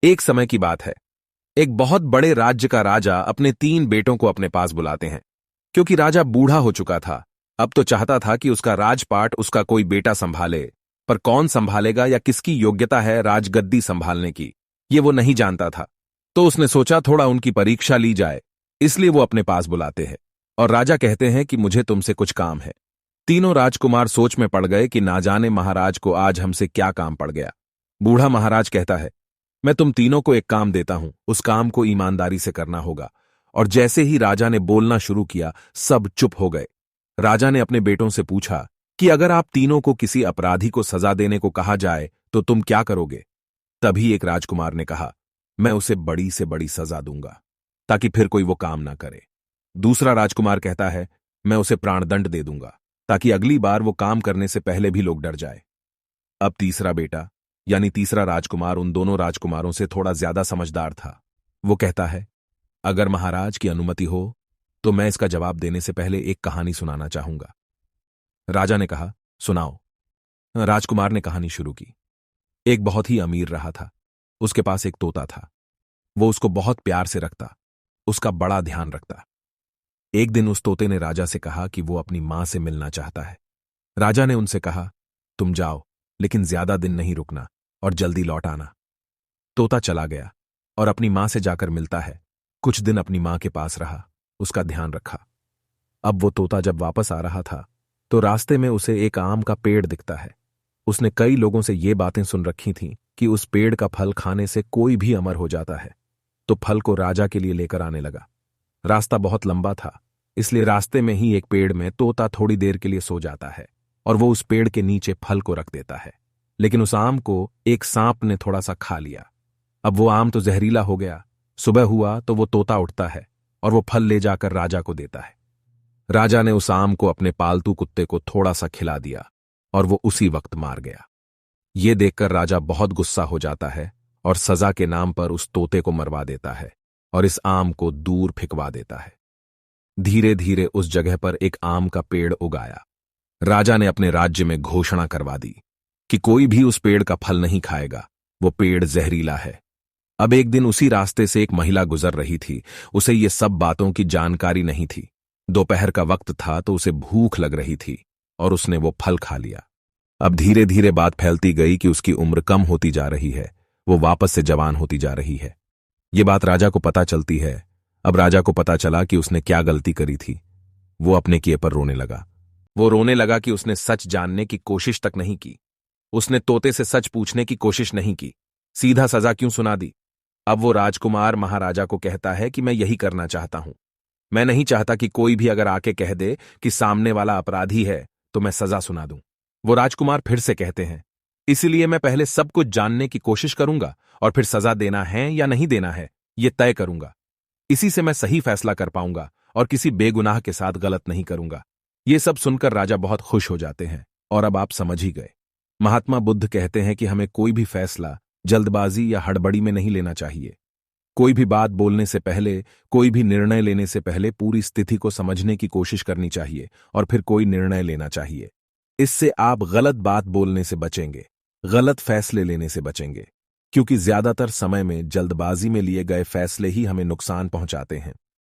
एक समय की बात है। एक बहुत बड़े राज्य का राजा अपने 3 बेटों को अपने पास बुलाते हैं। क्योंकि राजा बूढ़ा हो चुका था, अब तो चाहता था कि उसका राजपाट उसका कोई बेटा संभाले, पर कौन संभालेगा या किसकी योग्यता है राजगद्दी संभालने की, ये वो नहीं जानता था। तो उसने सोचा थोड़ा उनकी परीक्षा ली जाए, इसलिए वो अपने पास बुलाते हैं। और राजा कहते हैं कि मुझे तुमसे कुछ काम है। तीनों राजकुमार सोच में पड़ गए कि ना जाने महाराज को आज हमसे क्या काम पड़ गया। बूढ़ा महाराज कहता है, मैं तुम तीनों को एक काम देता हूं, उस काम को ईमानदारी से करना होगा। और जैसे ही राजा ने बोलना शुरू किया, सब चुप हो गए। राजा ने अपने बेटों से पूछा कि अगर आप तीनों को किसी अपराधी को सजा देने को कहा जाए तो तुम क्या करोगे? तभी एक राजकुमार ने कहा, मैं उसे बड़ी से बड़ी सजा दूंगा, ताकि फिर कोई वो काम ना करे। दूसरा राजकुमार कहता है, मैं उसे प्राणदंड दे दूंगा, ताकि अगली बार वो काम करने से पहले भी लोग डर जाए। अब तीसरा बेटा यानी तीसरा राजकुमार उन दोनों राजकुमारों से थोड़ा ज्यादा समझदार था। वो कहता है, अगर महाराज की अनुमति हो तो मैं इसका जवाब देने से पहले एक कहानी सुनाना चाहूंगा। राजा ने कहा, सुनाओ। राजकुमार ने कहानी शुरू की। एक बहुत ही अमीर रहा था। उसके पास एक तोता था। वो उसको बहुत प्यार से रखता, उसका बड़ा ध्यान रखता। एक दिन उस तोते ने राजा से कहा कि वो अपनी मां से मिलना चाहता है। राजा ने उनसे कहा, तुम जाओ, लेकिन ज्यादा दिन नहीं रुकना और जल्दी लौट आना। तोता चला गया और अपनी मां से जाकर मिलता है। कुछ दिन अपनी मां के पास रहा, उसका ध्यान रखा। अब वो तोता जब वापस आ रहा था तो रास्ते में उसे एक आम का पेड़ दिखता है। उसने कई लोगों से ये बातें सुन रखी थीं कि उस पेड़ का फल खाने से कोई भी अमर हो जाता है, तो फल को राजा के लिए लेकर आने लगा। रास्ता बहुत लंबा था, इसलिए रास्ते में ही एक पेड़ में तोता थोड़ी देर के लिए सो जाता है और वो उस पेड़ के नीचे फल को रख देता है। लेकिन उस आम को एक सांप ने थोड़ा सा खा लिया। अब वो आम तो जहरीला हो गया। सुबह हुआ तो वो तोता उठता है और वो फल ले जाकर राजा को देता है। राजा ने उस आम को अपने पालतू कुत्ते को थोड़ा सा खिला दिया और वो उसी वक्त मार गया। ये देखकर राजा बहुत गुस्सा हो जाता है और सजा के नाम पर उस तोते को मरवा देता है और इस आम को दूर फेंकवा देता है। धीरे धीरे उस जगह पर एक आम का पेड़ उगाया। राजा ने अपने राज्य में घोषणा करवा दी कि कोई भी उस पेड़ का फल नहीं खाएगा, वो पेड़ जहरीला है। अब एक दिन उसी रास्ते से एक महिला गुजर रही थी। उसे ये सब बातों की जानकारी नहीं थी। दोपहर का वक्त था तो उसे भूख लग रही थी और उसने वो फल खा लिया। अब धीरे धीरे बात फैलती गई कि उसकी उम्र कम होती जा रही है, वो वापस से जवान होती जा रही है। ये बात राजा को पता चलती है। अब राजा को पता चला कि उसने क्या गलती करी थी। वो अपने किए पर रोने लगा। वो रोने लगा कि उसने सच जानने की कोशिश तक नहीं की। उसने तोते से सच पूछने की कोशिश नहीं की, सीधा सजा क्यों सुना दी। अब वो राजकुमार महाराजा को कहता है कि मैं यही करना चाहता हूं। मैं नहीं चाहता कि कोई भी अगर आके कह दे कि सामने वाला अपराधी है तो मैं सजा सुना दूं। वो राजकुमार फिर से कहते हैं, इसलिए मैं पहले सब कुछ जानने की कोशिश करूंगा और फिर सजा देना है या नहीं देना है ये तय करूंगा। इसी से मैं सही फैसला कर पाऊंगा और किसी बेगुनाह के साथ गलत नहीं करूंगा। ये सब सुनकर राजा बहुत खुश हो जाते हैं। और अब आप समझ ही गए। महात्मा बुद्ध कहते हैं कि हमें कोई भी फैसला जल्दबाजी या हड़बड़ी में नहीं लेना चाहिए। कोई भी बात बोलने से पहले, कोई भी निर्णय लेने से पहले पूरी स्थिति को समझने की कोशिश करनी चाहिए और फिर कोई निर्णय लेना चाहिए। इससे आप गलत बात बोलने से बचेंगे, गलत फैसले लेने से बचेंगे, क्योंकि ज्यादातर समय में जल्दबाजी में लिए गए फैसले ही हमें नुकसान पहुंचाते हैं।